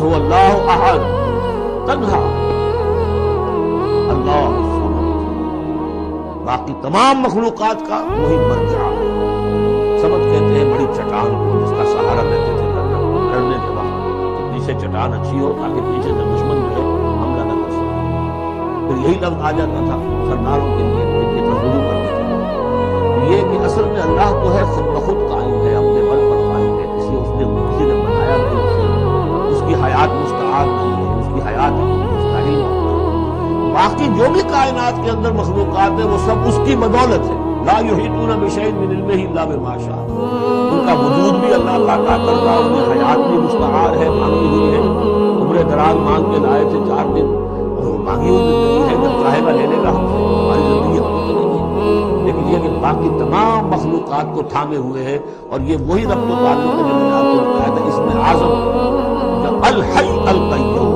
هو اللہ احد تنہا اللہ الصمد، باقی تمام مخلوقات کا وہی مرجع ہے۔ سمجھ کہتے ہیں بڑی چٹان کو جس کا سہارا لیتے تھے لڑنے کے وقت کہ پیچھے چٹان اچھی ہو تاکہ پیچھے سے دشمن جو ہے حملہ نہ کر سکے، پھر یہی لفظ آ جاتا تھا سرداروں کے لیے جن کی طرف رجوع کرتے تھے یہ کہ اصل میں اللہ تو ہے خود بخود قائم ہے، اپنے بل پر قائم ہے، کسی نے بنایا نہیں اسے، اس کی حیات مستعار نہیں ہے، اس کی حیات مستحیل ہے۔ باقی جو بھی کائنات کے اندر مخلوقات ہیں وہ سب اس کی بدولت ہے۔ لا یحیطون بشیء من علمہ الا بما شاء، ان کا وجود بھی اللہ کا عطا کردہ، ان کی حیات بھی مستعار ہے، مانگی ہوئی ہے، عمر دراز مانگ کے لائے تھے 4 دن، اور وہ مانگی ہوئی زندگی ہے، جب چاہے گا لے لے گا، ہماری زندگی اب تو نہیں ہے، لیکن یہ کہ باقی تمام مخلوقات کو تھامے ہوئے ہے، اور یہ وہی ربط و تعلق ہے جو میں نے آپ کو بتایا تھا، اس میں اعظم الحی القیوم